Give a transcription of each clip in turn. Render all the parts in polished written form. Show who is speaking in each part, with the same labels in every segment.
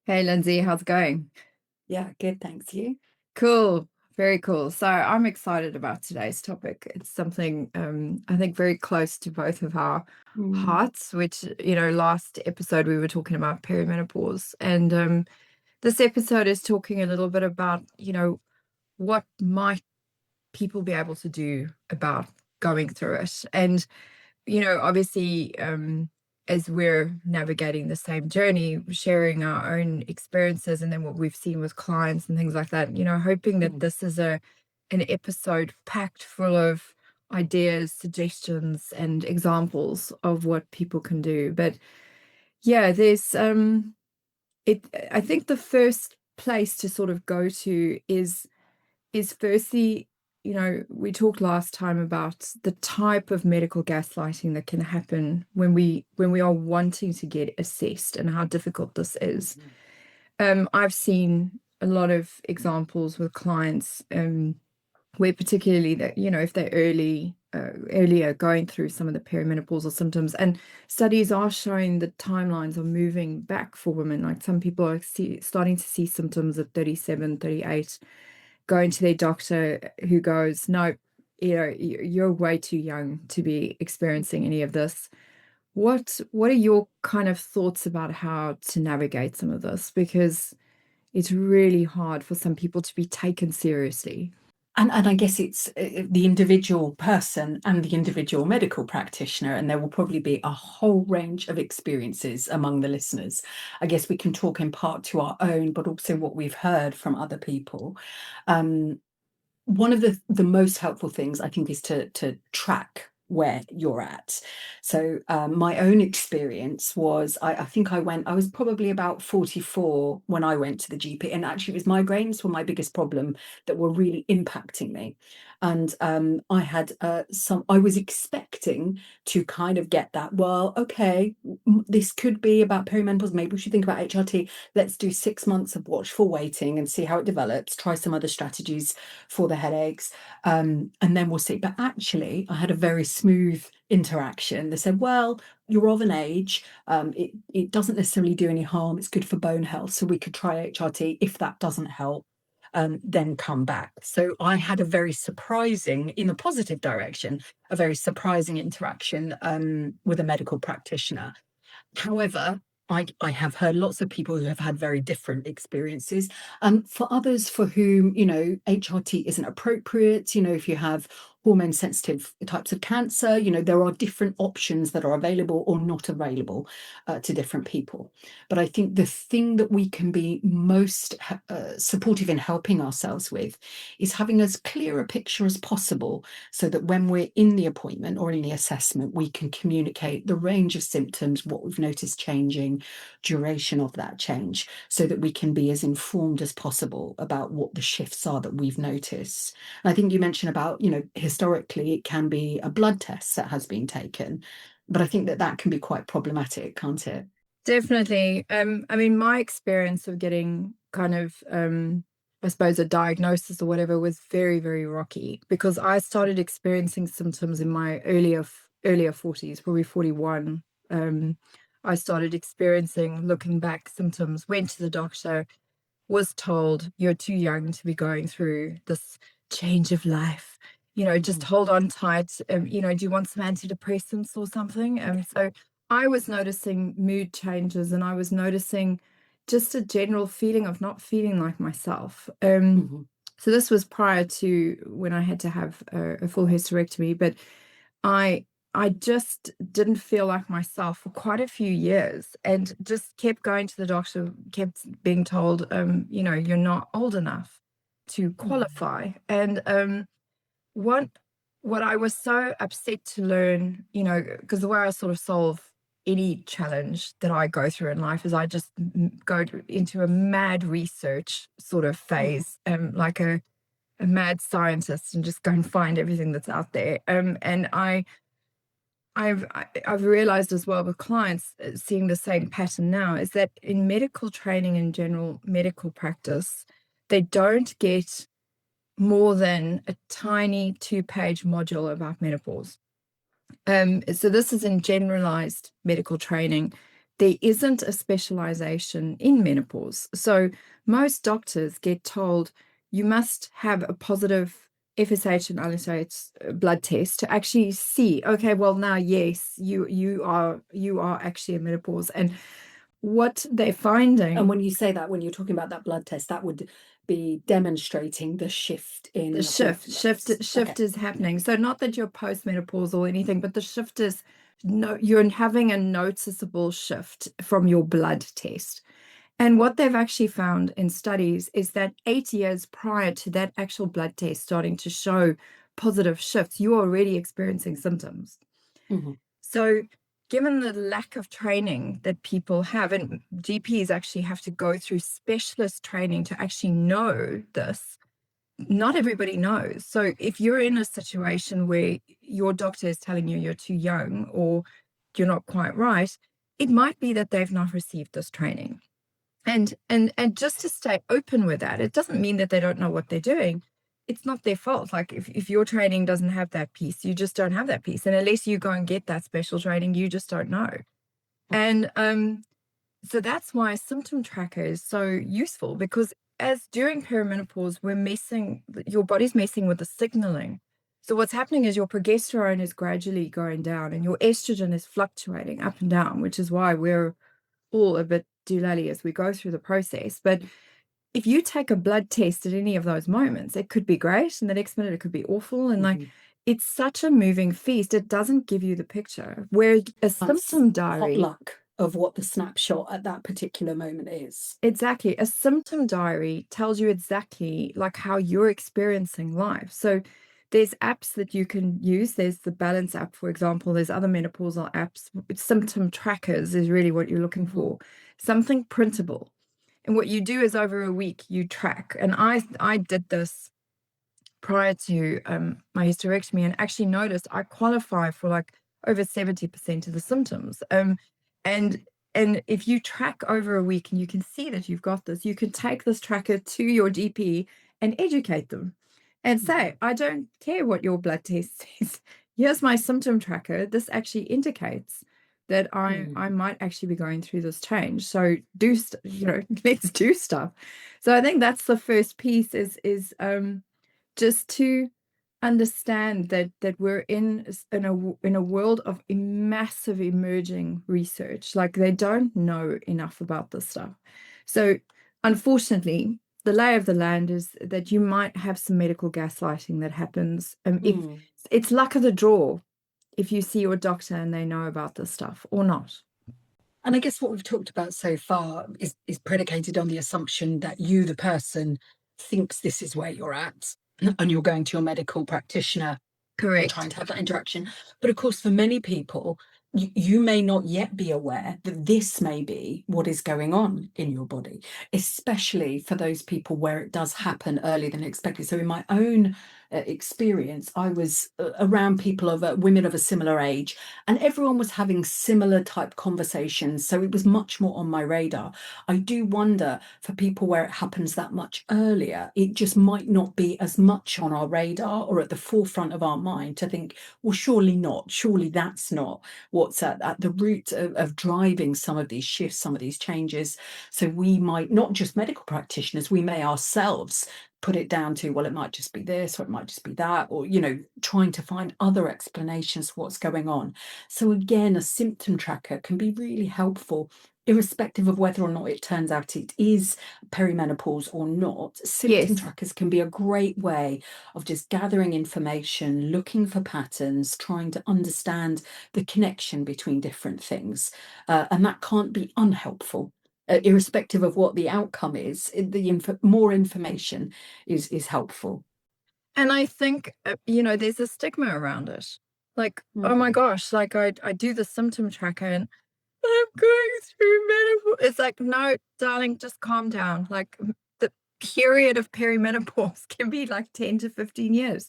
Speaker 1: Hey Lindsay, how's it going?
Speaker 2: Yeah, good, thanks you.
Speaker 1: Cool, very cool. So I'm excited about today's topic. It's something I think very close to both of our
Speaker 2: Mm,
Speaker 1: hearts, which, last episode we were talking about perimenopause. And this episode is talking a little bit about, what might people be able to do about going through it. And obviously, as we're navigating the same journey, sharing our own experiences and then what we've seen with clients and things like that, hoping that
Speaker 2: mm.
Speaker 1: this is an episode packed full of ideas, suggestions, and examples of what people can do. But yeah, there's it I think the first place to sort of go to is firstly, we talked last time about the type of medical gaslighting that can happen when we are wanting to get assessed and how difficult this is.
Speaker 2: Mhm.
Speaker 1: I've seen a lot of examples with clients, where particularly that, if they're earlier going through some of the perimenopausal symptoms, and studies are showing that timelines are moving back for women. Like some people are starting to see symptoms at 37, 38, going to their doctor who goes, no, you're way too young to be experiencing any of this. What are your kind of thoughts about how to navigate some of this? Because it's really hard for some people to be taken seriously.
Speaker 2: And I guess it's the individual person and the individual medical practitioner, and there will probably be a whole range of experiences among the listeners. I guess we can talk in part to our own, but also what we've heard from other people. Um, One of the most helpful things I think is to track where you're at. So my own experience was I think I was probably about 44 when I went to the GP, and actually it was migraines were my biggest problem that were really impacting me. And I had I was expecting to kind of get that, well, okay, this could be about perimenopause, maybe we should think about HRT. Let's do 6 months of watchful waiting and see how it develops, try some other strategies for the headaches, and then we'll see. But actually, I had a very smooth interaction. They said, well, you're of an age, it doesn't necessarily do any harm, it's good for bone health, so we could try HRT. If that doesn't help, then come back. So I had a very surprising, in the positive direction, a very surprising interaction with a medical practitioner. However, I have heard lots of people who have had very different experiences. For others for whom, HRT isn't appropriate, if you have hormone sensitive types of cancer, there are different options that are available or not available to different people. But I think the thing that we can be most supportive in helping ourselves with is having as clear a picture as possible, so that when we're in the appointment or in the assessment, we can communicate the range of symptoms, what we've noticed changing, duration of that change, so that we can be as informed as possible about what the shifts are that we've noticed. And I think you mentioned about, historically, it can be a blood test that has been taken, but I think that that can be quite problematic, can't it?
Speaker 1: Definitely. I mean, my experience of getting kind of, I suppose, a diagnosis or whatever was very, very rocky because I started experiencing symptoms in my earlier 40s, probably 41. I started experiencing, looking back, symptoms, went to the doctor, was told you're too young to be going through this change of life. Just
Speaker 2: Mm.
Speaker 1: hold on tight. Do you want some antidepressants or something? So I was noticing mood changes and I was noticing just a general feeling of not feeling like myself.
Speaker 2: Mhm.
Speaker 1: So this was prior to when I had to have a full hysterectomy, but I I just didn't feel like myself for quite a few years and just kept going to the doctor, kept being told, you're not old enough to
Speaker 2: Mhm.
Speaker 1: qualify. And what what I was so upset to learn, because the way I sort of solve any challenge that I go through in life is I just into a mad research sort of
Speaker 2: Mhm.
Speaker 1: phase, like a mad scientist, and just go and find everything that's out there. And I've realized as well with clients, seeing the same pattern now, is that in medical training and general medical practice, they don't get more than a tiny two-page module about menopause. So this is in generalized medical training. there isn't a specialization in menopause. So most doctors get told you must have a positive FSH and LSH blood test to actually see, okay, well now, yes, you are actually in menopause. And what they're finding,
Speaker 2: And when you say that, when you're talking about that blood test, that would be demonstrating the shift in
Speaker 1: the shift shift
Speaker 2: hormones.
Speaker 1: shift is happening. So not that you're postmenopausal or anything, but the shift is, no, you're having a noticeable shift from your blood test. And what they've actually found in studies is that 8 years prior to that actual blood test starting to show positive shifts, you're already experiencing symptoms.
Speaker 2: Mhm.
Speaker 1: So, given the lack of training that people have, and GPs actually have to go through specialist training to actually know this, not everybody knows. So, if you're in a situation where your doctor is telling you you're too young or you're not quite right, it might be that they've not received this training. And just to stay open with that, it doesn't mean that they don't know what they're doing. It's not their fault. Like if your training doesn't have that piece, you just don't have that piece. And unless you go and get that special training, you just don't know. And so that's why symptom tracker is so useful, because as during perimenopause, your body's messing with the signaling. So what's happening is your progesterone is gradually going down and your estrogen is fluctuating up and down, which is why we're all a bit doolally as we go through the process. But if you take a blood test at any of those moments, it could be great, and the next minute it could be awful. And like, it's such a moving feast. It doesn't give you the picture. Where a symptom diary,
Speaker 2: Potluck of what the snapshot at that particular moment is.
Speaker 1: exactly, a symptom diary tells you exactly like how you're experiencing life. So there's apps that you can use. There's the Balance app, for example. There's other menopausal apps. Symptom trackers is really what you're looking for. Something printable. And what you do is over a week you track. And I did this prior to my hysterectomy and actually noticed I qualify for like over 70% of the symptoms. And and if you track over a week and you can see that you've got this, you can take this tracker to your GP and educate them and say, I don't care what your blood test says. Here's my symptom tracker. This actually indicates that I might actually be going through this change. So let's do stuff. So I think that's the first piece is just to understand that we're in a world of massive emerging research. Like they don't know enough about this stuff. So unfortunately, the lay of the land is that you might have some medical gaslighting that happens. If it's luck of the draw, if you see your doctor and they know about this stuff or not.
Speaker 2: And I guess what we've talked about so far is predicated on the assumption that you, the person, thinks this is where you're at, and you're going to your medical practitioner and trying
Speaker 1: Correct.
Speaker 2: to have that interaction. But of course, for many people, you may not yet be aware that this may be what is going on in your body, especially for those people where it does happen earlier than expected. So in my own experience, I was around people women of a similar age, and everyone was having similar type conversations. So it was much more on my radar. I do wonder for people where it happens that much earlier, it just might not be as much on our radar or at the forefront of our mind to think, well, surely not. Surely that's not what's at the root of driving some of these shifts, some of these changes. So we might, not just medical practitioners, we may ourselves put it down to, well, it might just be this, or it might just be that, or, trying to find other explanations for what's going on. So again, a symptom tracker can be really helpful, irrespective of whether or not it turns out it is perimenopause or not. Symptom
Speaker 1: Yes.
Speaker 2: trackers can be a great way of just gathering information, looking for patterns, trying to understand the connection between different things. And that can't be unhelpful. Irrespective of what the outcome is, more information is helpful.
Speaker 1: And I think, there's a stigma around it. Like, oh my gosh, like I do the symptom tracker and I'm going through menopause. It's like, no, darling, just calm down. Like the period of perimenopause can be like 10 to 15 years.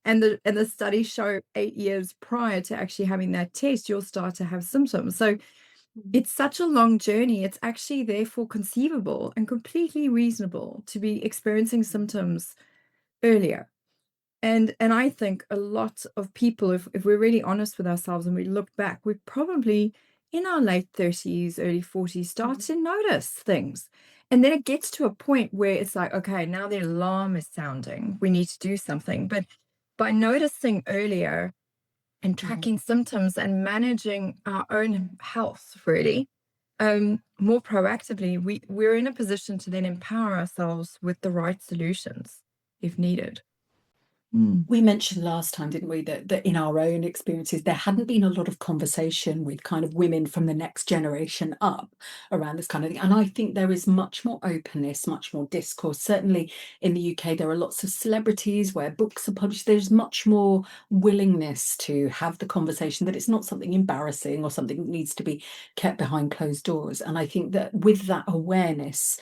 Speaker 1: And the studies show 8 years prior to actually having that test, you'll start to have symptoms. So it's such a long journey. It's actually therefore conceivable and completely reasonable to be experiencing symptoms earlier. And I think a lot of people, if we're really honest with ourselves and we look back, we've probably in our late 30s, early 40s, start to notice things. And then it gets to a point where it's like, okay, now the alarm is sounding. We need to do something. But by noticing earlier and
Speaker 2: Mhm.
Speaker 1: tracking symptoms and managing our own health, really, more proactively, we're in a position to then empower ourselves with the right solutions if needed. Mm.
Speaker 2: We mentioned last time, didn't we, that in our own experiences, there hadn't been a lot of conversation with kind of women from the next generation up around this kind of thing. And I think there is much more openness, much more discourse. Certainly in the UK, there are lots of celebrities where books are published. There's much more willingness to have the conversation, that it's not something embarrassing or something that needs to be kept behind closed doors. And I think that with that awareness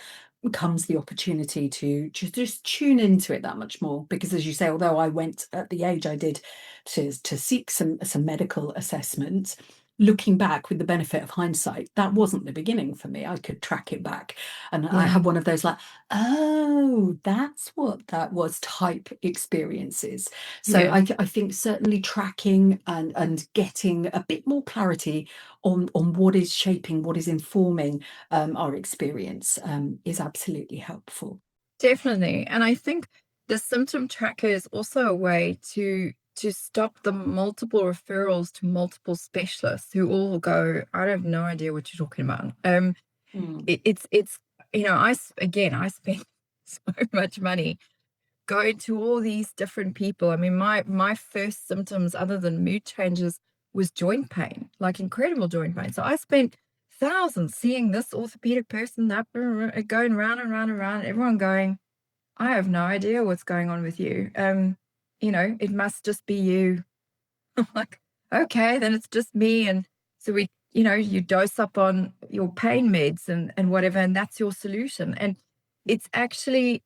Speaker 2: comes the opportunity to just tune into it that much more, because as you say, although I went at the age I did to seek some medical assessment, looking back with the benefit of hindsight, that wasn't the beginning for me. I could track it back, and I
Speaker 1: Yeah,
Speaker 2: had one of those like, oh, that's what that was type experiences. So
Speaker 1: yeah,
Speaker 2: I think certainly tracking and getting a bit more clarity on what is shaping, what is informing our experience is absolutely helpful.
Speaker 1: definitely. And I think the symptom tracker is also a way to stop the multiple referrals to multiple specialists who all go, I have no idea what you're talking about.
Speaker 2: Mm,
Speaker 1: It's again, I spend so much money going to all these different people. I mean, my first symptoms other than mood changes was joint pain, like incredible joint pain. So I spent thousands seeing this orthopedic person, that going round and round and round, everyone going, I have no idea what's going on with you. It must just be you. I'm like, okay, then it's just me. And so you dose up on your pain meds and whatever, and that's your solution. And it's actually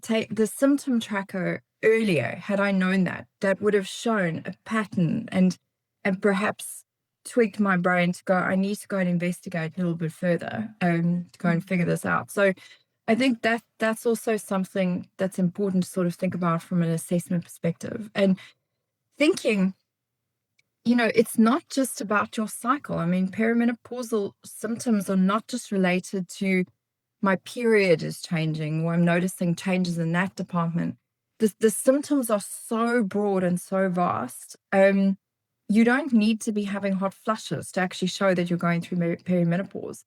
Speaker 1: take the symptom tracker earlier. Had I known that, that would have shown a pattern and perhaps tweaked my brain to go, I need to go and investigate a little bit further, to go and figure this out. So I think that's also something that's important to sort of think about from an assessment perspective. And thinking, it's not just about your cycle. I mean, perimenopausal symptoms are not just related to my period is changing, or I'm noticing changes in that department. The symptoms are so broad and so vast. You don't need to be having hot flushes to actually show that you're going through perimenopause.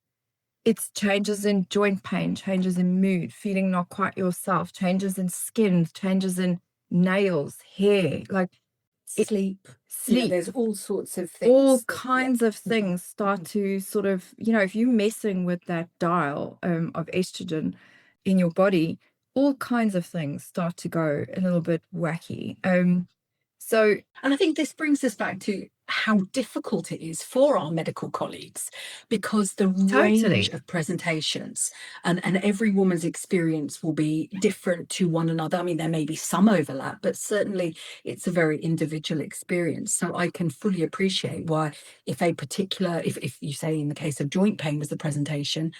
Speaker 1: It's changes in joint pain, changes in mood, feeling not quite yourself, changes in skin, changes in nails, hair, like it,
Speaker 2: sleep,
Speaker 1: sleep,
Speaker 2: there's all sorts of
Speaker 1: all
Speaker 2: things that, yeah.
Speaker 1: kinds of
Speaker 2: Mhm,
Speaker 1: things start
Speaker 2: mhm.
Speaker 1: to sort of, if you're messing with that dial of estrogen in your body, all kinds of things start to go a little bit wacky. So
Speaker 2: And I think this brings us back to how difficult it is for our medical colleagues, because the range
Speaker 1: totally,
Speaker 2: of presentations and every woman's experience will be different to one another. I mean, there may be some overlap, but certainly it's a very individual experience. So I can fully appreciate why, if you say in the case of joint pain was the presentation,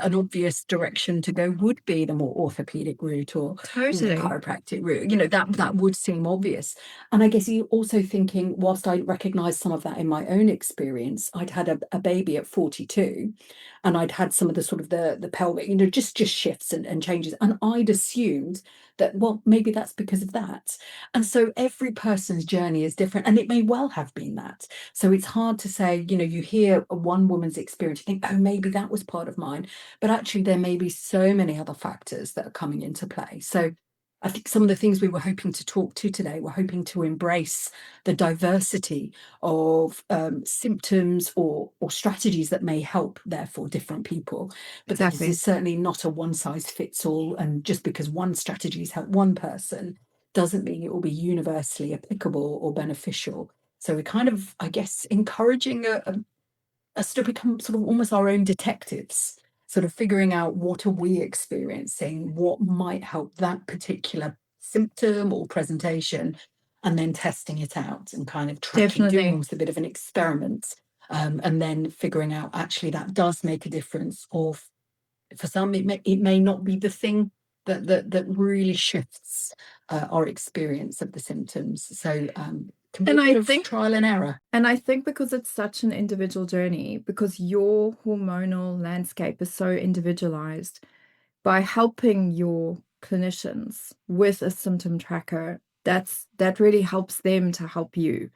Speaker 2: an obvious direction to go would be the more orthopedic route, or the
Speaker 1: totally,
Speaker 2: chiropractic route. That would seem obvious. And I guess you also thinking, whilst I recognise some of that in my own experience, I'd had a baby at 42, and I'd had some of the sort of the pelvic, just shifts and changes. And I'd assumed that, well, maybe that's because of that. And so every person's journey is different, and it may well have been that. So it's hard to say, you hear one woman's experience, you think, oh, maybe that was part of mine, but actually there may be so many other factors that are coming into play. So I think some of the things we were hoping to talk to today, we're hoping to embrace the diversity of symptoms or strategies that may help, therefore, different people. But this
Speaker 1: exactly,
Speaker 2: is certainly not a one size fits all. And just because one strategy has helped one person doesn't mean it will be universally applicable or beneficial. So we're kind of, I guess, encouraging us to become sort of almost our own detectives, sort of figuring out, what are we experiencing, what might help that particular symptom or presentation, and then testing it out and kind of tracking, doing
Speaker 1: definitely,
Speaker 2: almost a bit of an experiment, and then figuring out actually that does make a difference, or for some it may not be the thing that really shifts our experience of the symptoms. So Can be
Speaker 1: And
Speaker 2: a
Speaker 1: I
Speaker 2: bit of
Speaker 1: think
Speaker 2: trial and error.
Speaker 1: And I think because it's such an individual journey, because your hormonal landscape is so individualized, by helping your clinicians with a symptom tracker, that really helps them to help you,
Speaker 2: Yeah.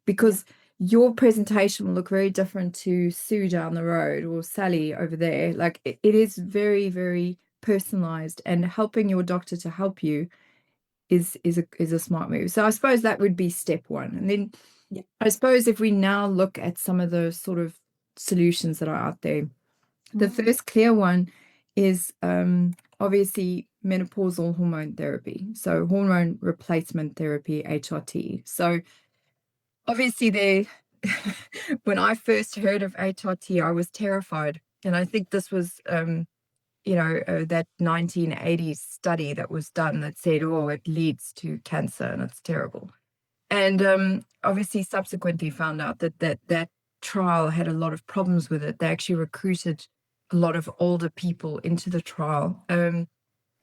Speaker 1: because your presentation will look very different to Sue down the road or Sally over there. Like it is very, very personalized, and helping your doctor to help you is a smart move. So I suppose that would be step one. And then
Speaker 2: Yeah.
Speaker 1: I suppose if we now look at some of the sort of solutions that are out there, the first clear one is obviously menopausal hormone therapy. So hormone replacement therapy, HRT. So obviously when I first heard of HRT, I was terrified. And I think this was that 1980s study that was done that said, oh, it leads to cancer and it's terrible. And obviously subsequently found out that trial had a lot of problems with it. They actually recruited a lot of older people into the trial, and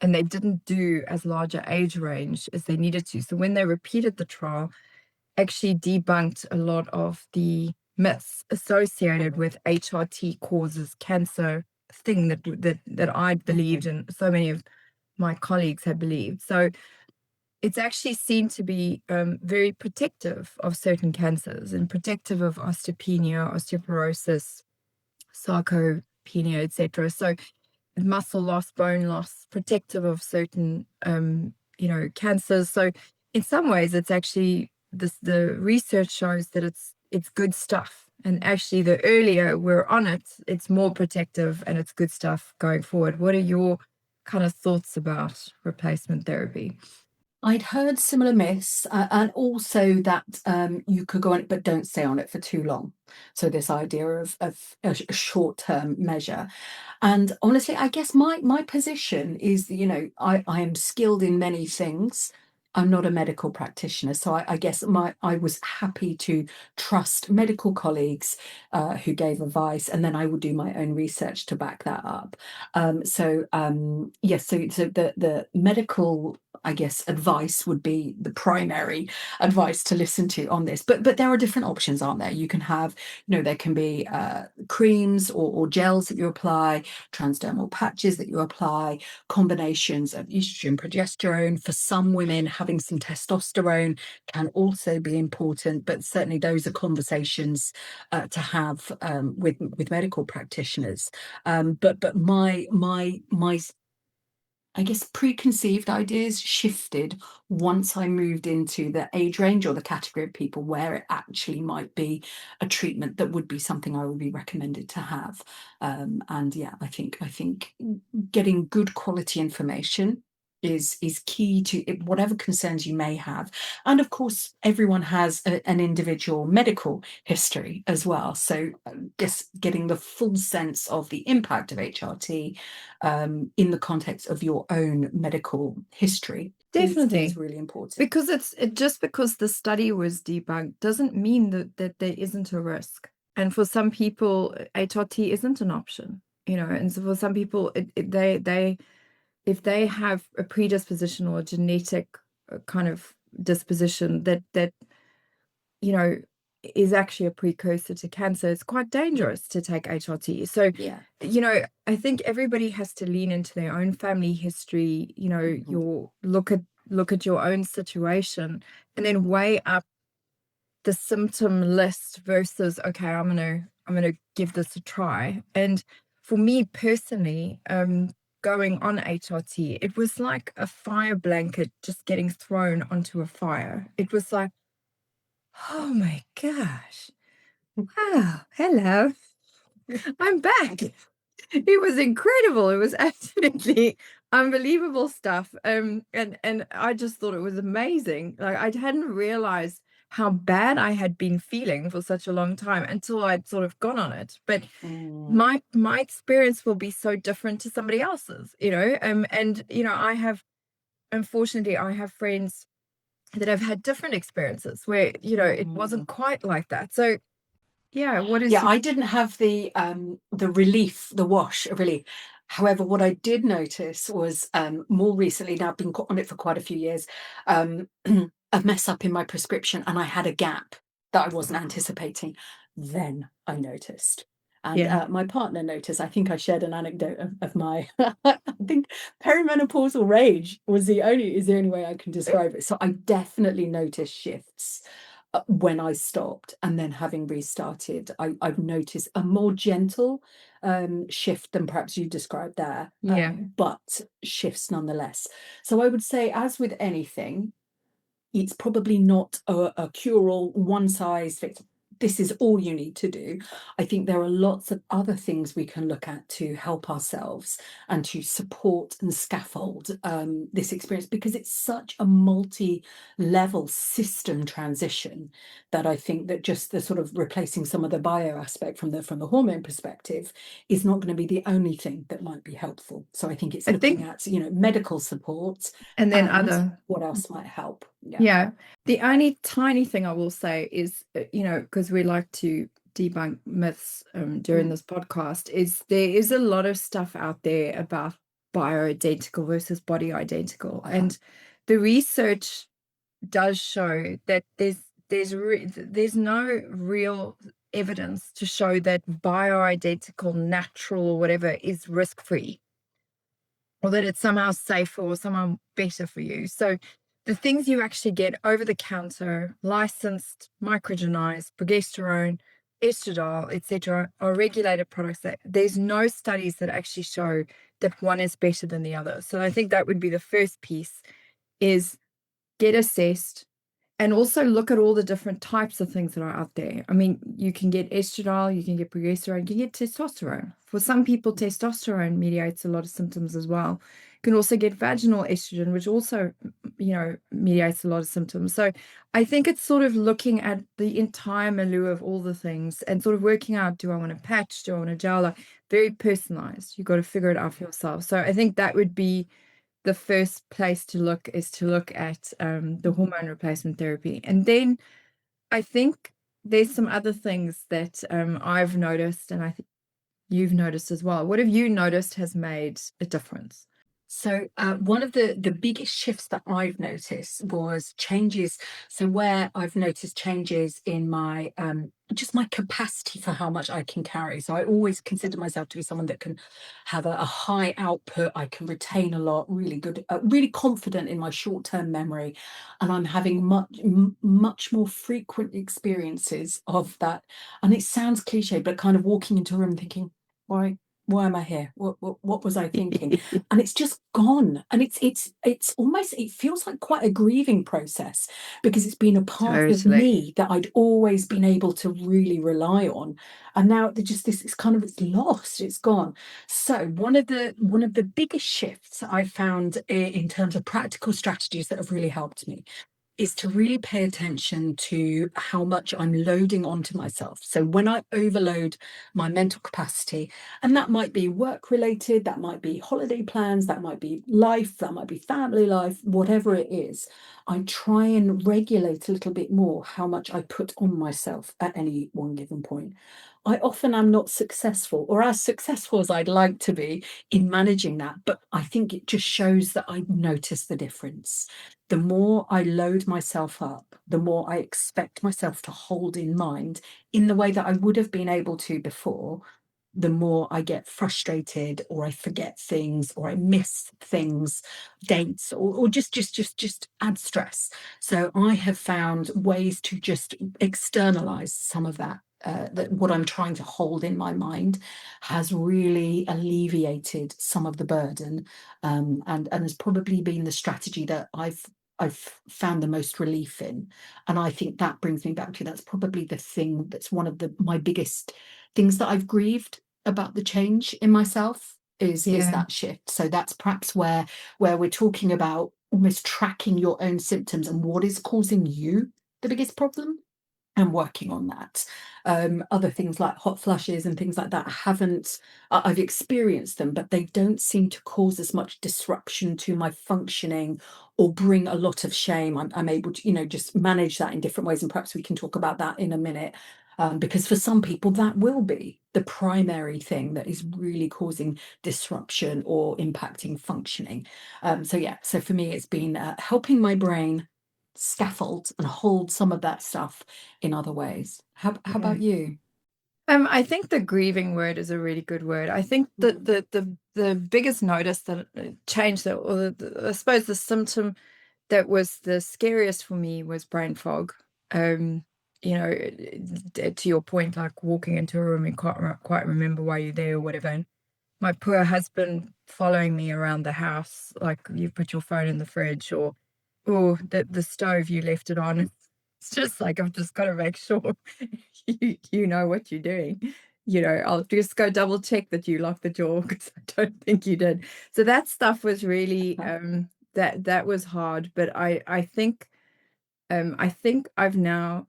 Speaker 1: they didn't do as large a age range as they needed to. So when they repeated the trial, actually debunked a lot of the myths associated with HRT causes cancer, thing that I believed and so many of my colleagues had believed. So it's actually seen to be very protective of certain cancers and protective of osteopenia, osteoporosis, sarcopenia, etc. So muscle loss, bone loss, protective of certain cancers. So in some ways, it's actually the research shows that it's good stuff. And actually, the earlier we're on it, it's more protective and it's good stuff going forward. What are your kind of thoughts about replacement therapy?
Speaker 2: I'd heard similar myths, and also that you could go on it, but don't stay on it for too long. So this idea of a short-term measure. And honestly, I guess my position is, I am skilled in many things. I'm not a medical practitioner, so I guess I was happy to trust medical colleagues who gave advice, and then I would do my own research to back that up. Yes, so the medical, I guess, advice would be the primary advice to listen to on this. But there are different options, aren't there? You can have, there can be creams or gels that you apply, transdermal patches that you apply, combinations of estrogen, progesterone. For some women, having some testosterone can also be important, but certainly those are conversations to have with medical practitioners. But my I guess preconceived ideas shifted once I moved into the age range or the category of people where it actually might be a treatment that would be something I would be recommended to have. And yeah, I think getting good quality information is key to it, whatever concerns you may have. And of course, everyone has an individual medical history as well. So just getting the full sense of the impact of HRT in the context of your own medical history
Speaker 1: Definitely.
Speaker 2: is really important.
Speaker 1: Because just because the study was debunked doesn't mean that there isn't a risk. And for some people, HRT isn't an option, and so for some people, they if they have a predisposition or a genetic kind of disposition that you know is actually a precursor to cancer, it's quite dangerous to take HRT. So
Speaker 2: Yeah.
Speaker 1: I think everybody has to lean into their own family history, your look at your own situation, and then weigh up the symptom list versus, okay, I'm gonna give this a try. And for me personally, going on HRT, it was like a fire blanket just getting thrown onto a fire. It was like, oh my gosh, wow, hello, I'm back. It was incredible. It was absolutely unbelievable stuff. And I just thought it was amazing. Like I hadn't realized how bad I had been feeling for such a long time until I'd sort of gone on it. But my experience will be so different to somebody else's, and unfortunately I have friends that have had different experiences where, it wasn't quite like that. So yeah, what is
Speaker 2: Yeah, I didn't have the relief, the wash of relief. However, what I did notice was more recently, now I've been on it for quite a few years, a mess up in my prescription and I had a gap that I wasn't anticipating, then I noticed. And
Speaker 1: Yeah.
Speaker 2: my partner noticed. I think I shared an anecdote of my, I think perimenopausal rage is the only way I can describe it. So I definitely noticed shifts when I stopped, and then having restarted, I've noticed a more gentle shift than perhaps you described there,
Speaker 1: Yeah.
Speaker 2: but shifts nonetheless. So I would say, as with anything, it's probably not a cure-all, one size fits. This is all you need to do. I think there are lots of other things we can look at to help ourselves and to support and scaffold this experience, because it's such a multi-level system transition that I think that just the sort of replacing some of the bio aspect from the hormone perspective is not going to be the only thing that might be helpful. So I think it's
Speaker 1: I
Speaker 2: looking
Speaker 1: think,
Speaker 2: at, medical support
Speaker 1: and then
Speaker 2: and
Speaker 1: other,
Speaker 2: what else might help. Yeah.
Speaker 1: yeah. The only tiny thing I will say is, because we like to debunk myths during
Speaker 2: Mm.
Speaker 1: this podcast, is there is a lot of stuff out there about bioidentical versus body identical.
Speaker 2: Uh-huh.
Speaker 1: And the research does show that there's no real evidence to show that bioidentical, natural, or whatever is risk-free, or that it's somehow safer or somehow better for you. So the things you actually get over the counter, licensed, microgenized, progesterone, estradiol, etc., are regulated products that there's no studies that actually show that one is better than the other. So I think that would be the first piece, is get assessed, and also look at all the different types of things that are out there. I mean, you can get estradiol, you can get progesterone, you can get testosterone. For some people, testosterone mediates a lot of symptoms as well. You can also get vaginal estrogen, which also, mediates a lot of symptoms. So I think it's sort of looking at the entire milieu of all the things and sort of working out, do I want a patch? Do I want a gel? Like, very personalized. You've got to figure it out for yourself. So I think that would be the first place to look, is to look at the hormone replacement therapy. And then I think there's some other things that I've noticed, and I think you've noticed as well. What have you noticed has made a difference?
Speaker 2: So one of the biggest shifts that I've noticed was changes. So where I've noticed changes in my just my capacity for how much I can carry. So I always consider myself to be someone that can have a high output. I can retain a lot, really good, really confident in my short-term memory, and I'm having much more frequent experiences of that. And it sounds cliche, but kind of walking into a room thinking, why am I here? What was I thinking? And it's just gone, and it's almost, it feels like quite a grieving process, because it's been a part of
Speaker 1: Totally.
Speaker 2: me that I'd always been able to really rely on, and now just this, it's kind of, it's lost, it's gone. So one of the biggest shifts I found in terms of practical strategies that have really helped me is to really pay attention to how much I'm loading onto myself. So when I overload my mental capacity, and that might be work related, that might be holiday plans, that might be life, that might be family life, whatever it is, I try and regulate a little bit more how much I put on myself at any one given point. I often am not successful, or as successful as I'd like to be, in managing that, but I think it just shows that I notice the difference. The more I load myself up, the more I expect myself to hold in mind in the way that I would have been able to before, the more I get frustrated, or I forget things, or I miss things, dates, or just add stress. So I have found ways to just externalize some of that. That what I'm trying to hold in my mind has really alleviated some of the burden, and has probably been the strategy that I've found the most relief in. And I think that brings me back to, that's probably the thing that's one of my biggest things that I've grieved about the change in myself, is
Speaker 1: Yeah.
Speaker 2: that shift. So that's perhaps where we're talking about almost tracking your own symptoms and what is causing you the biggest problem, and working on that. Other things like hot flushes and things like that haven't, I've experienced them, but they don't seem to cause as much disruption to my functioning or bring a lot of shame. I'm able to, just manage that in different ways. And perhaps we can talk about that in a minute. Because for some people, that will be the primary thing that is really causing disruption or impacting functioning. So for me, it's been helping my brain scaffold and hold some of that stuff in other ways. How
Speaker 1: Yeah.
Speaker 2: about you?
Speaker 1: I think the grieving word is a really good word. I think that the biggest notice that change that, or I suppose the symptom that was the scariest for me was brain fog. Um, to your point, like walking into a room and can't quite remember why you're there or whatever. And my poor husband following me around the house, like you put your phone in the fridge, or the stove you left it on. It's just like I've just got to make sure you know what you're doing. I'll just go double check that you locked the door because I don't think you did. So that stuff was really that was hard. But I think I've now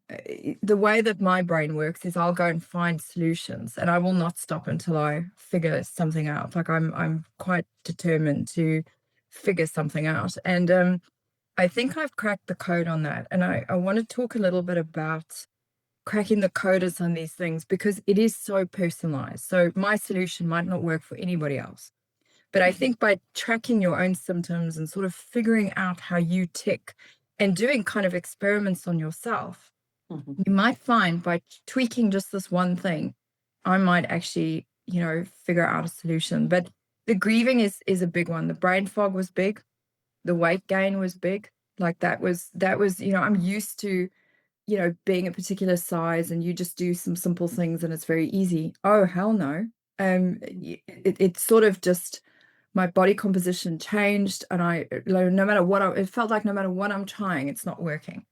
Speaker 1: the way that my brain works is I'll go and find solutions, and I will not stop until I figure something out. Like I'm quite determined to figure something out. And I think I've cracked the code on that. And I want to talk a little bit about cracking the coders on these things because it is so personalized. So my solution might not work for anybody else. But I think by tracking your own symptoms and sort of figuring out how you tick and doing kind of experiments on yourself,
Speaker 2: Mhm.
Speaker 1: you might find by tweaking just this one thing, I might actually, figure out a solution. But the grieving is a big one. The brain fog was big. The weight gain was big. Like that was, I'm used to, being a particular size and you just do some simple things and it's very easy. Oh, hell no. It sort of just my body composition changed and no matter what it felt like no matter what I'm trying, it's not working.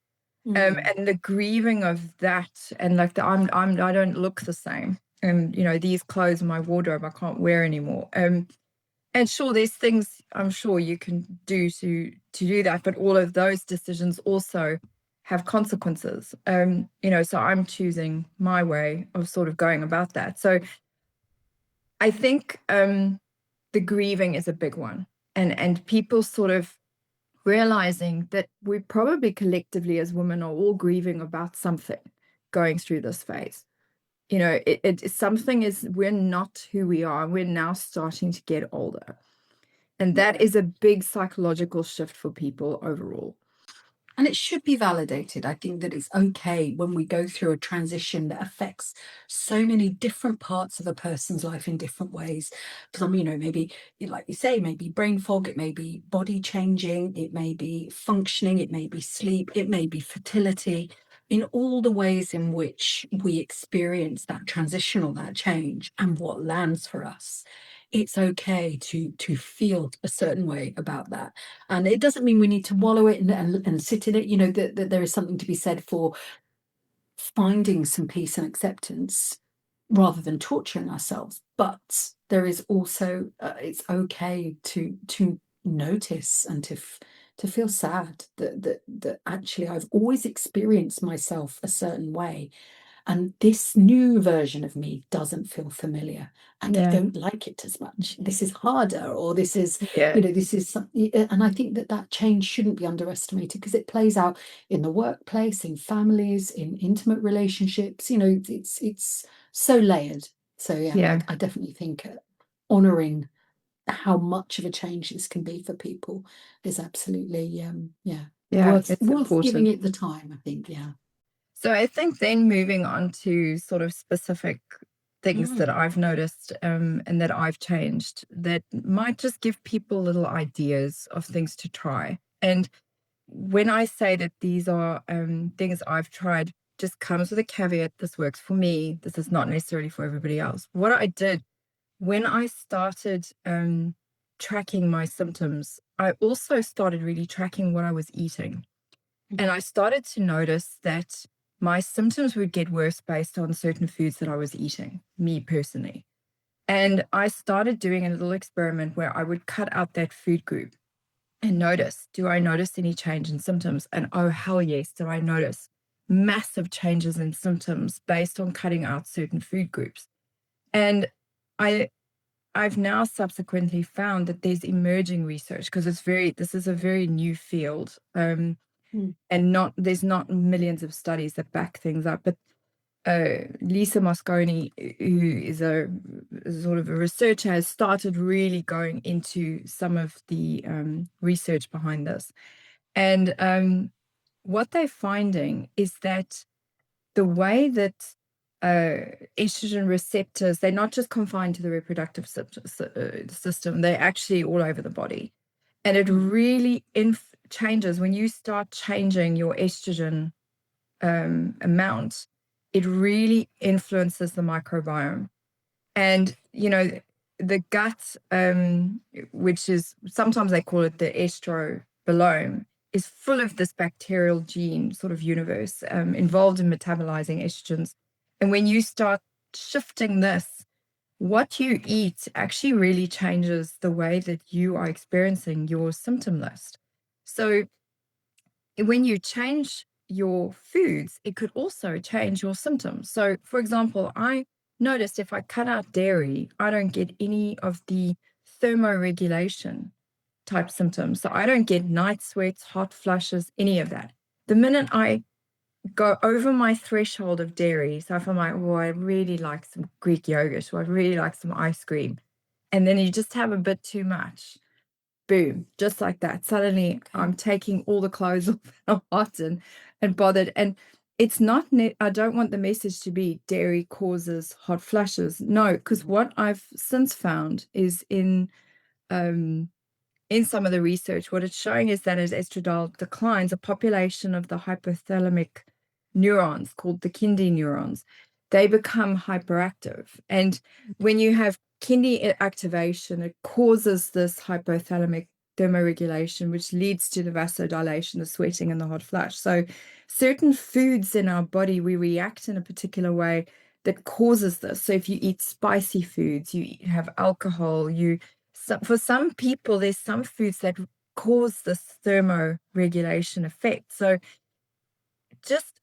Speaker 2: Mm.
Speaker 1: And the grieving of that and like I don't look the same. And these clothes in my wardrobe I can't wear anymore. And sure, there's things I'm sure you can do to do that, but all of those decisions also have consequences. So I'm choosing my way of sort of going about that. So I think the grieving is a big one, and people sort of realizing that we probably collectively as women are all grieving about something going through this phase. Something is we're not who we are. We're now starting to get older. And that is a big psychological shift for people overall.
Speaker 2: And it should be validated. I think that it's okay when we go through a transition that affects so many different parts of a person's life in different ways. Some, maybe, like you say, maybe brain fog, it may be body changing, it may be functioning, it may be sleep, it may be fertility. In all the ways in which we experience that transition or that change and what lands for us, it's okay to feel a certain way about that. And it doesn't mean we need to wallow it and sit in it. That there is something to be said for finding some peace and acceptance rather than torturing ourselves. But there is also it's okay to notice and to feel sad that actually I've always experienced myself a certain way, and this new version of me doesn't feel familiar and I
Speaker 1: Yeah.
Speaker 2: don't like it as much. This is harder, or this is,
Speaker 1: Yeah.
Speaker 2: this is something. And I think that change shouldn't be underestimated because it plays out in the workplace, in families, in intimate relationships. It's so layered. So yeah,
Speaker 1: Yeah.
Speaker 2: I definitely think honoring how much of a change this can be for people is absolutely yeah,
Speaker 1: Yeah. It's
Speaker 2: worth giving
Speaker 1: important.
Speaker 2: it the time, I think. Yeah.
Speaker 1: So I think then moving on to sort of specific things that
Speaker 2: Mm.
Speaker 1: I've noticed and that I've changed that might just give people little ideas of things to try. And when I say that these are things I've tried, just comes with a caveat. This works for me. This is not necessarily for everybody else. What I did when I started tracking my symptoms, I also started really tracking what I was eating. And I started to notice that my symptoms would get worse based on certain foods that I was eating, me personally. And I started doing a little experiment where I would cut out that food group and notice, do I notice any change in symptoms? And oh, hell yes, do I notice massive changes in symptoms based on cutting out certain food groups? And I I've now subsequently found that there's emerging research because this is a very new field.
Speaker 2: Mm.
Speaker 1: And there's not millions of studies that back things up. But Lisa Mosconi, who is a sort of a researcher, has started really going into some of the research behind this. And what they're finding is that the way that estrogen receptors, they're not just confined to the reproductive system, they're actually all over the body. And it really changes when you start changing your estrogen amount, it really influences the microbiome. And, the gut, which is sometimes they call it the estrobiome, is full of this bacterial gene sort of universe involved in metabolizing estrogens. And when you start shifting this, what you eat actually really changes the way that you are experiencing your symptom list. So when you change your foods, it could also change your symptoms. So, for example, I noticed if I cut out dairy, I don't get any of the thermoregulation type symptoms. So I don't get night sweats, hot flushes, any of that. The minute I go over my threshold of dairy, so if I'm like, oh, I really like some Greek yogurt, or I really like some ice cream, and then you just have a bit too much, boom, just like that. Suddenly I'm taking all the clothes off and I'm hot and bothered. And it's not, I don't want the message to be dairy causes hot flushes. No, because what I've since found is in some of the research, what it's showing is that as estradiol declines, a population of the hypothalamic neurons called the Kindi neurons, they become hyperactive. And when you have Kindi activation, it causes this hypothalamic thermoregulation, which leads to the vasodilation, the sweating, and the hot flush. So certain foods in our body, we react in a particular way that causes this. So if you eat spicy foods, you have alcohol, so for some people, there's some foods that cause this thermoregulation effect. So just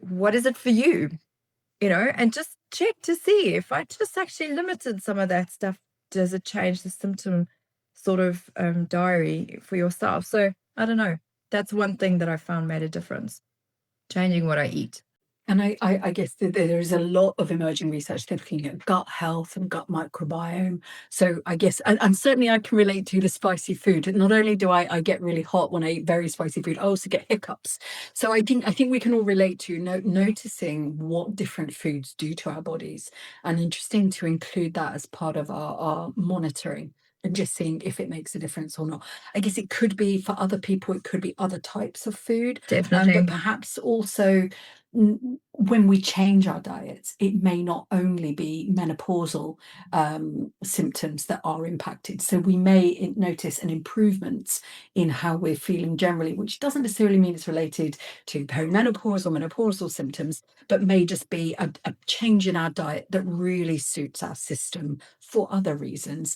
Speaker 1: what is it for you? And just check to see if I just actually limited some of that stuff, does it change the symptom sort of diary for yourself? So I don't know. That's one thing that I found made a difference, changing what I eat.
Speaker 2: And I guess that there is a lot of emerging research looking at gut health and gut microbiome. So I guess, and certainly I can relate to the spicy food. Not only do I get really hot when I eat very spicy food, I also get hiccups. So I think we can all relate to noticing what different foods do to our bodies, and interesting to include that as part of our monitoring and just seeing if it makes a difference or not. I guess it could be for other people, it could be other types of food,
Speaker 1: Definitely.
Speaker 2: but perhaps also when we change our diets, it may not only be menopausal symptoms that are impacted. So we may notice an improvement in how we're feeling generally, which doesn't necessarily mean it's related to perimenopause or menopausal symptoms, but may just be a change in our diet that really suits our system for other reasons.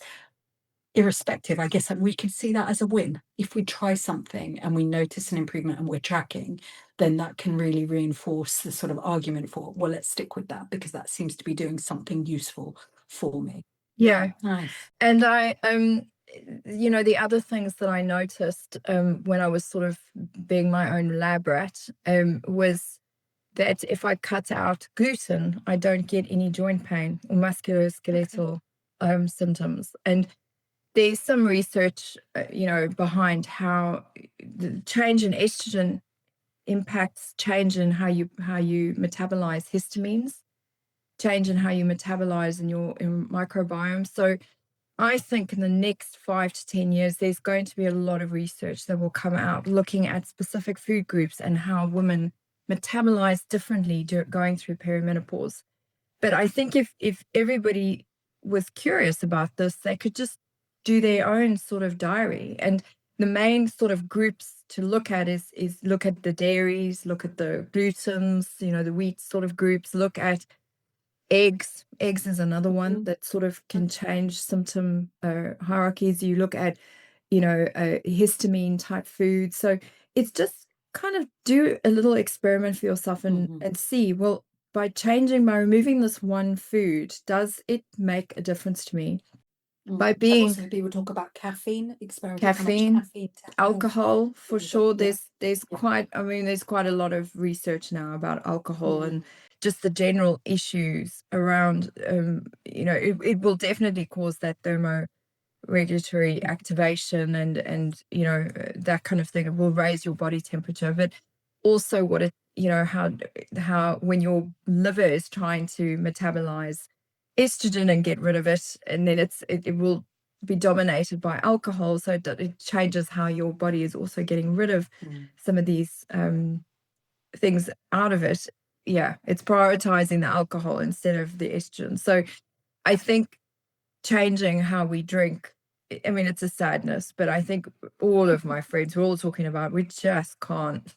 Speaker 2: Irrespective, I guess we can see that as a win. If we try something and we notice an improvement and we're tracking, then that can really reinforce the sort of argument for, well, let's stick with that because that seems to be doing something useful for me.
Speaker 1: Yeah.
Speaker 2: Nice.
Speaker 1: And I, the other things that I noticed when I was sort of being my own lab rat was that if I cut out gluten, I don't get any joint pain or musculoskeletal symptoms. And there's some research, behind how the change in estrogen impacts change in how you metabolize histamines, change in how you metabolize in your microbiome. So I think in the next 5 to 10 years, there's going to be a lot of research that will come out looking at specific food groups and how women metabolize differently going through perimenopause. But I think if everybody was curious about this, they could just do their own sort of diary. And the main sort of groups to look at is look at the dairies, look at the glutens, the wheat sort of groups, look at eggs. Eggs is another one that sort of can change symptom hierarchies. You look at, histamine type foods. So it's just kind of do a little experiment for yourself and see, well, by removing this one food, does it make a difference to me? By being
Speaker 2: also, people talk about caffeine,
Speaker 1: caffeine, alcohol, for sure.
Speaker 2: Yeah.
Speaker 1: There's quite a lot of research now about alcohol and just the general issues around. It will definitely cause that thermoregulatory activation and that kind of thing. It will raise your body temperature, but also what it, how when your liver is trying to metabolize estrogen and get rid of it, and then it will be dominated by alcohol, so it changes how your body is also getting rid of some of these things out of it. Yeah, it's prioritizing the alcohol instead of the estrogen. So I think changing how we drink, I mean, it's a sadness, but I think all of my friends, we're all talking about, we just can't,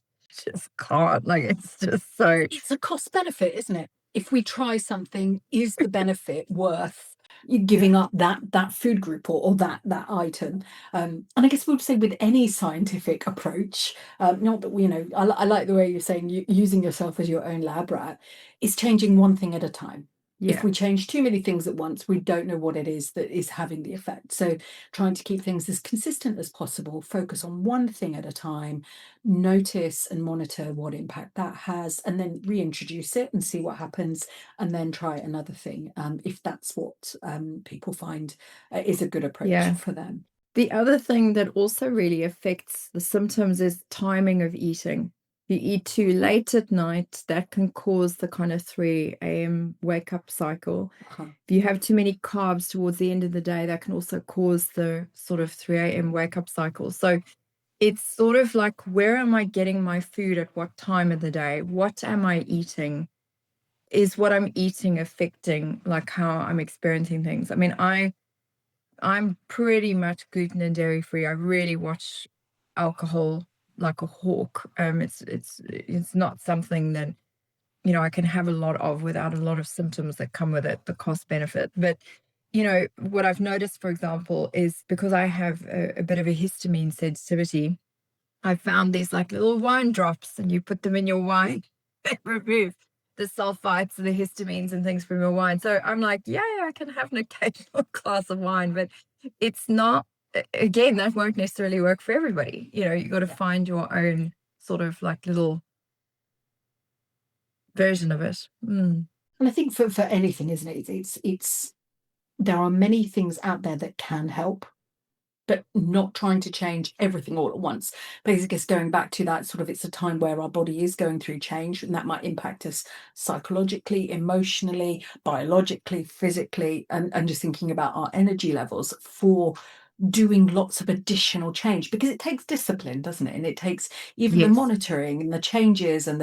Speaker 1: like, it's just so,
Speaker 2: It's a cost benefit, isn't it? If we try something, is the benefit worth you giving up that food group or that item? And I guess we'll say with any scientific approach, not that we, I like the way you're saying using yourself as your own lab rat, is changing one thing at a time. If
Speaker 1: yeah,
Speaker 2: we change too many things at once, we don't know what it is that is having the effect. So trying to keep things as consistent as possible, focus on one thing at a time, notice and monitor what impact that has, and then reintroduce it and see what happens, and then try another thing if that's what people find is a good approach
Speaker 1: yeah.
Speaker 2: for them.
Speaker 1: The other thing that also really affects the symptoms is timing of eating. You eat too late at night, that can cause the kind of 3 a.m. wake up cycle.
Speaker 2: Uh-huh.
Speaker 1: If you have too many carbs towards the end of the day, that can also cause the sort of 3 a.m. wake up cycle. So it's sort of like, where am I getting my food at what time of the day? What am I eating? Is what I'm eating affecting like how I'm experiencing things? I mean, I'm pretty much gluten and dairy free. I really watch alcohol like a hawk. It's not something that, I can have a lot of without a lot of symptoms that come with it, the cost benefit. But, what I've noticed, for example, is because I have a bit of a histamine sensitivity, I found these like little wine drops, and you put them in your wine and remove the sulfites and the histamines and things from your wine. So I'm like, yeah, I can have an occasional glass of wine, but it's not, again, that won't necessarily work for everybody. You got to find your own sort of like little version of it. Mm.
Speaker 2: And I think for anything, isn't it, it's there are many things out there that can help, but not trying to change everything all at once. Basically, it's going back to that sort of, it's a time where our body is going through change, and that might impact us psychologically, emotionally, biologically, physically, and just thinking about our energy levels for doing lots of additional change, because it takes discipline, doesn't it? And it takes even the
Speaker 1: Yes.
Speaker 2: monitoring and the changes and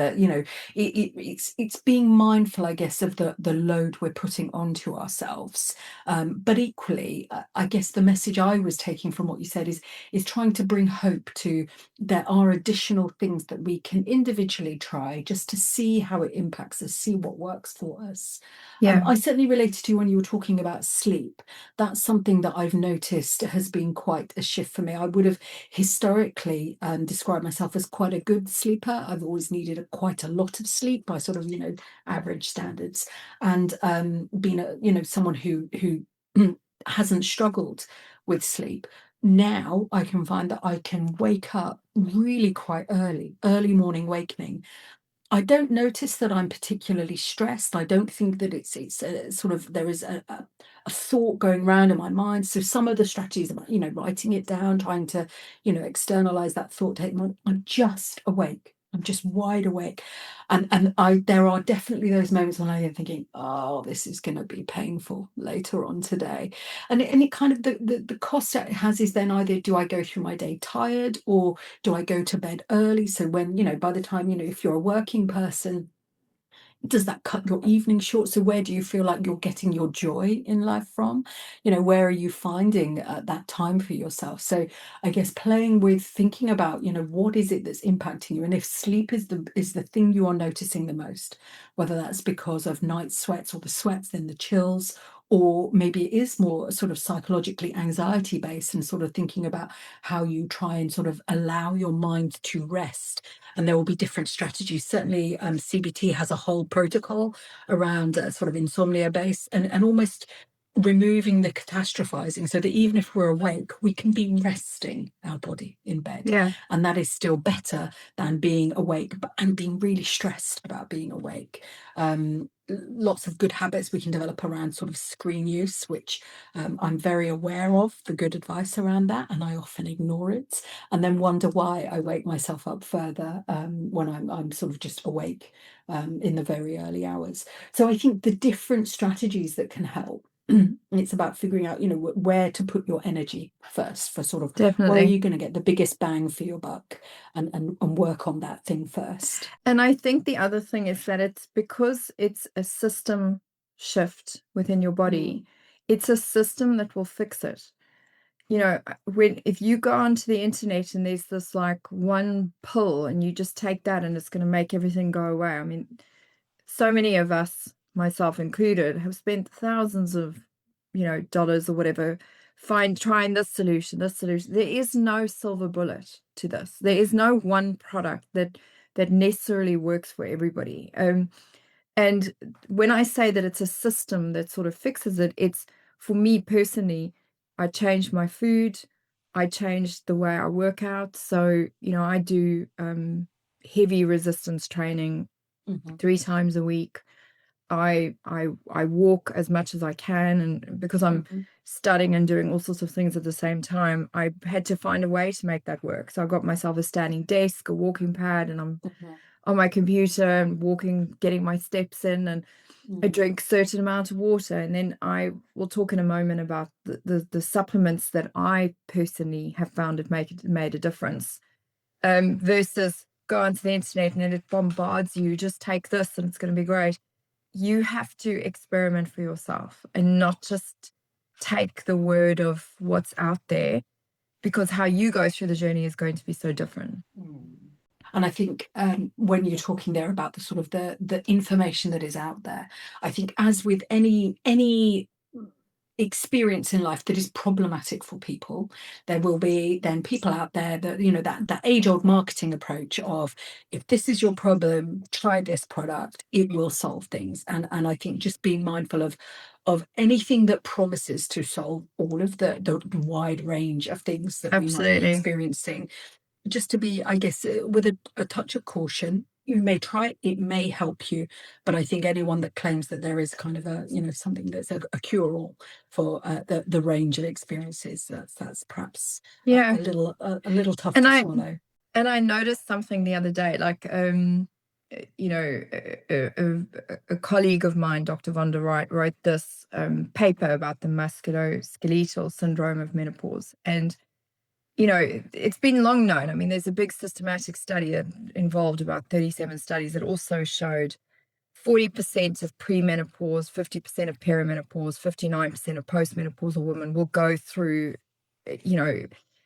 Speaker 2: it's being mindful, I guess, of the load we're putting onto ourselves. But equally, I guess the message I was taking from what you said is trying to bring hope to, there are additional things that we can individually try just to see how it impacts us, see what works for us.
Speaker 1: Yeah.
Speaker 2: I certainly related to when you were talking about sleep. That's something that I've noticed has been quite a shift for me. I would have historically described myself as quite a good sleeper. I've always needed quite a lot of sleep by sort of, average standards, and been someone who hasn't struggled with sleep. Now I can find that I can wake up really quite early morning wakening. I don't notice that I'm particularly stressed. I don't think that it's a sort of, there is a thought going around in my mind. So some of the strategies about, writing it down, trying to, externalize that thought, I'm just awake. I'm just wide awake. And there are definitely those moments when I'm thinking, oh, this is going to be painful later on today. And it kind of, the cost that it has is then either do I go through my day tired, or do I go to bed early? So when, by the time, if you're a working person, does that cut your evening short? So where do you feel like you're getting your joy in life from? Where are you finding that time for yourself? So I guess playing with thinking about, what is it that's impacting you? And if sleep is the thing you are noticing the most, whether that's because of night sweats or the sweats, then the chills, or maybe it is more sort of psychologically anxiety based, and sort of thinking about how you try and sort of allow your mind to rest. And there will be different strategies. Certainly, CBT has a whole protocol around sort of insomnia based, and almost removing the catastrophizing, so that even if we're awake, we can be resting our body in bed.
Speaker 1: Yeah,
Speaker 2: And that is still better than being awake and being really stressed about being awake. Lots of good habits we can develop around sort of screen use, which I'm very aware of the good advice around that, and I often ignore it and then wonder why I wake myself up further when I'm sort of just awake in the very early hours. So I think the different strategies that can help. It's about figuring out, where to put your energy first, for sort of where are
Speaker 1: definitely.
Speaker 2: you going to get the biggest bang for your buck, and work on that thing first.
Speaker 1: And I think the other thing is that it's because it's a system shift within your
Speaker 2: Mm,
Speaker 1: body, it's a system that will fix it. If you go onto the internet and there's this like one pill and you just take that and it's going to make everything go away. I mean, so many of us, myself included, have spent thousands of, dollars or whatever, trying this solution, this solution. There is no silver bullet to this. There is no one product that necessarily works for everybody. And when I say that it's a system that sort of fixes it, it's for me personally, I changed my food, I changed the way I work out. So, I do heavy resistance training
Speaker 2: mhm,
Speaker 1: 3 times a week. I walk as much as I can, and because I'm
Speaker 2: mhm,
Speaker 1: studying and doing all sorts of things at the same time, I had to find a way to make that work. So I got myself a standing desk, a walking pad, and I'm
Speaker 2: mhm,
Speaker 1: on my computer and walking, getting my steps in, and I
Speaker 2: mm,
Speaker 1: drink a certain amount of water. And then I will talk in a moment about the supplements that I personally have found it made a difference. Versus go onto the internet and then it bombards you, just take this and it's going to be great. You have to experiment for yourself and not just take the word of what's out there, because how you go through the journey is going to be so different.
Speaker 2: mm. And I think when you're talking there about the sort of the information that is out there, I think as with any experience in life that is problematic for people, there will be then people out there that, that age-old marketing approach of, if this is your problem, try this product, it will solve things. And I think just being mindful of anything that promises to solve all of the wide range of things that we might be
Speaker 1: Absolutely.
Speaker 2: experiencing, just to be, I guess, with a touch of caution. You may try it, it may help you, but I think anyone that claims that there is kind of something that's a cure-all for the range of experiences, that's perhaps
Speaker 1: Yeah.
Speaker 2: a little tough
Speaker 1: And
Speaker 2: to
Speaker 1: I
Speaker 2: swallow.
Speaker 1: and I noticed something the other day, like a colleague of mine, Dr. Von der Wright, wrote this paper about the musculoskeletal syndrome of menopause. And it's been long known. I mean, there's a big systematic study that involved about 37 studies that also showed 40% of premenopause, 50% of perimenopause, 59% of postmenopausal women will go through, you know,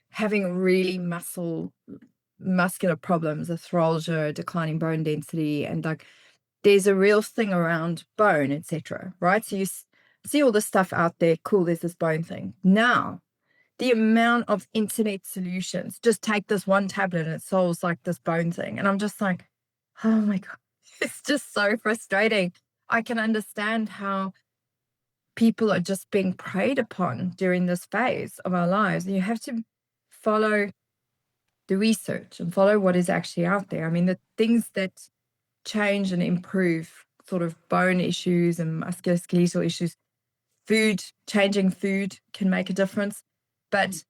Speaker 1: having really muscular problems, arthralgia, declining bone density, and like there's a real thing around bone, etc. Right? So you see all this stuff out there. Cool, there's this bone thing. Now, the amount of internet solutions, just take this one tablet and it solves like this bone thing. And I'm just like, oh my God, it's just so frustrating. I can understand how people are just being preyed upon during this phase of our lives. And you have to follow the research and follow what is actually out there. I mean, the things that change and improve sort of bone issues and musculoskeletal issues, changing food can make a difference. But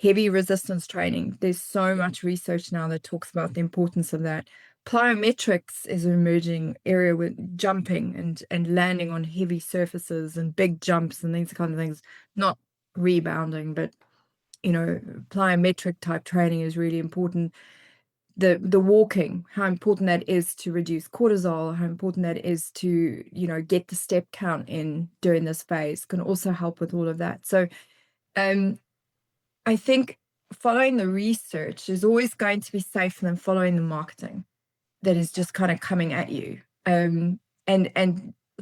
Speaker 1: heavy resistance training, there's so much research now that talks about the importance of that. Plyometrics is an emerging area with jumping and landing on heavy surfaces and big jumps and these kind of things, not rebounding, but plyometric type training is really important. The walking, how important that is to reduce cortisol, how important that is to get the step count in during this phase, can also help with all of that. So I think following the research is always going to be safer than following the marketing that is just kind of coming at you, and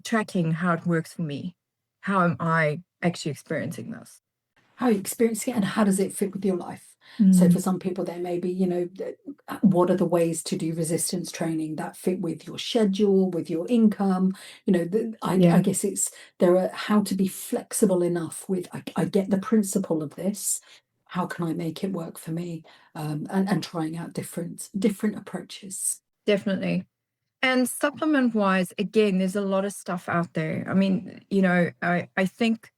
Speaker 1: tracking how it works for me. How am I actually experiencing this?
Speaker 2: How are you experiencing it, and how does it fit with your life? So
Speaker 1: Mm.
Speaker 2: for some people, there may be, what are the ways to do resistance training that fit with your schedule, with your income? I
Speaker 1: Yeah,
Speaker 2: guess there are how to be flexible enough with, I get the principle of this. How can I make it work for me? And trying out different approaches.
Speaker 1: definitely. And supplement wise, again, there's a lot of stuff out there. I mean, I think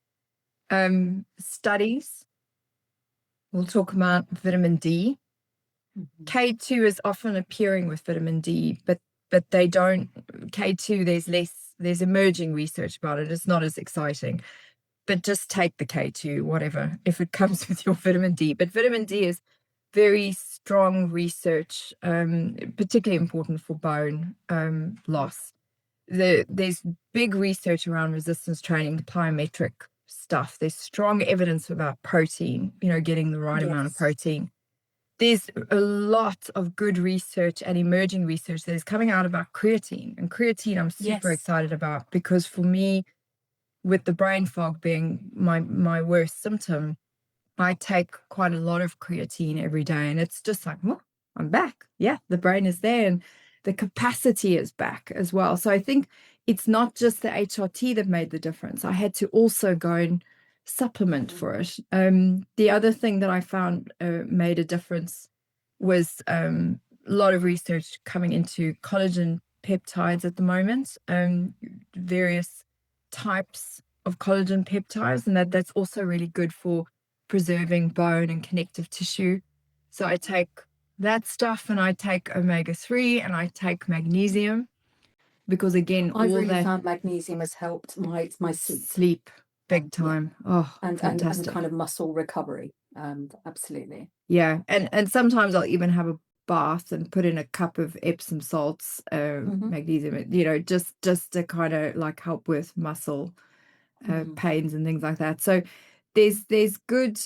Speaker 1: studies will talk about vitamin D.
Speaker 2: Mhm.
Speaker 1: K2 is often appearing with vitamin D, but they don't. K2, there's emerging research about it. It's not as exciting. But just take the K2, whatever, if it comes with your vitamin D. But vitamin D is very strong research, particularly important for bone loss. There's big research around resistance training, the plyometric stuff. There's strong evidence about protein, getting the right amount of
Speaker 2: Yes.
Speaker 1: protein. There's a lot of good research and emerging research that is coming out about creatine. And creatine, I'm super
Speaker 2: Yes.
Speaker 1: excited about, because for me, with the brain fog being my worst symptom, I take quite a lot of creatine every day, and it's just like, well, I'm back. Yeah, the brain is there, and the capacity is back as well. So I think it's not just the HRT that made the difference. I had to also go and supplement for it. The other thing that I found made a difference was a lot of research coming into collagen peptides at the moment, various types of collagen peptides, and that's also really good for preserving bone and connective tissue. So I take that stuff, and I take omega-3, and I take magnesium, because again,
Speaker 2: I've
Speaker 1: all
Speaker 2: really
Speaker 1: that
Speaker 2: found magnesium has helped my sleep.
Speaker 1: sleep big
Speaker 2: Yeah.
Speaker 1: time. Oh,
Speaker 2: And
Speaker 1: fantastic.
Speaker 2: kind of muscle recovery. Absolutely.
Speaker 1: Yeah. And sometimes I'll even have a bath and put in a cup of Epsom salts,
Speaker 2: Mhm.
Speaker 1: magnesium, just to kind of like help with muscle
Speaker 2: Mhm.
Speaker 1: pains and things like that. So there's good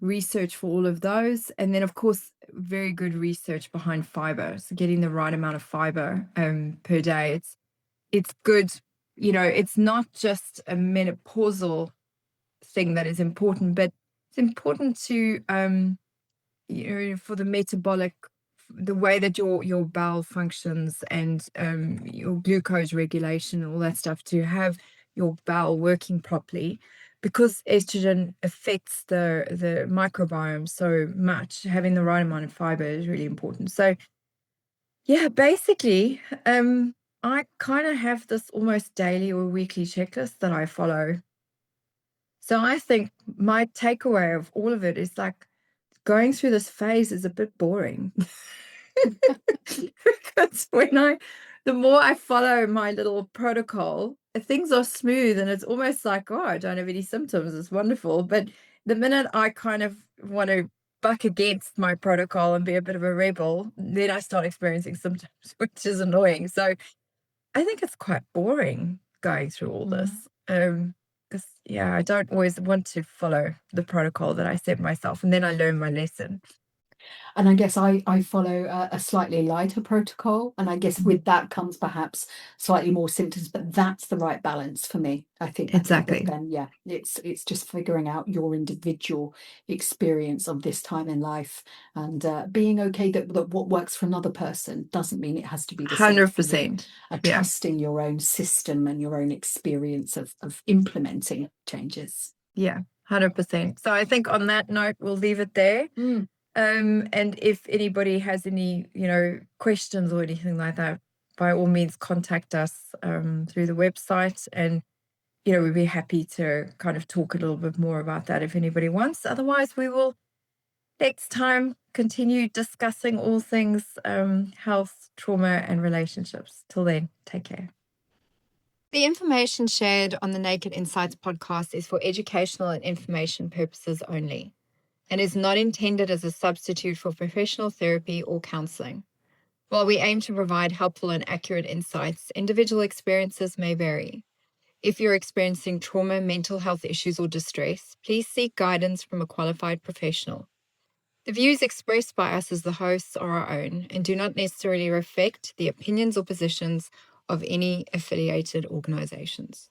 Speaker 1: research for all of those, and then of course very good research behind fiber. So getting the right amount of fiber per day. It's good. It's not just a menopausal thing that is important, but it's important to for the metabolic, the way that your bowel functions, and your glucose regulation, all that stuff, to have your bowel working properly, because estrogen affects the microbiome so much. Having the right amount of fiber is really important. So yeah, basically, I kind of have this almost daily or weekly checklist that I follow. So I think my takeaway of all of it is like, going through this phase is a bit boring. Because the more I follow my little protocol, things are smooth, and it's almost like, oh, I don't have any symptoms. It's wonderful. But the minute I kind of want to buck against my protocol and be a bit of a rebel, then I start experiencing symptoms, which is annoying. So I think it's quite boring going through all this.
Speaker 2: Mhm.
Speaker 1: Because yeah, I don't always want to follow the protocol that I set myself, and then I learn my lesson.
Speaker 2: And I guess I follow a slightly lighter protocol, and I guess with that comes perhaps slightly more symptoms, but that's the right balance for me. I think that
Speaker 1: Exactly.
Speaker 2: then, yeah, it's just figuring out your individual experience of this time in life, and being okay that what works for another person doesn't mean it has to be the same for you.
Speaker 1: 100%. Yeah,
Speaker 2: Trusting your own system and your own experience of implementing changes.
Speaker 1: yeah, 100%. So I think on that note, we'll leave it there.
Speaker 2: Mm.
Speaker 1: And if anybody has any, questions or anything like that, by all means, contact us through the website, and we'd be happy to kind of talk a little bit more about that if anybody wants. Otherwise, we will next time continue discussing all things health, trauma, and relationships. Till then, take care. The information shared on the Naked Insights podcast is for educational and information purposes only, and is not intended as a substitute for professional therapy or counseling. While we aim to provide helpful and accurate insights, individual experiences may vary. If you're experiencing trauma, mental health issues, or distress, please seek guidance from a qualified professional. The views expressed by us as the hosts are our own and do not necessarily reflect the opinions or positions of any affiliated organizations.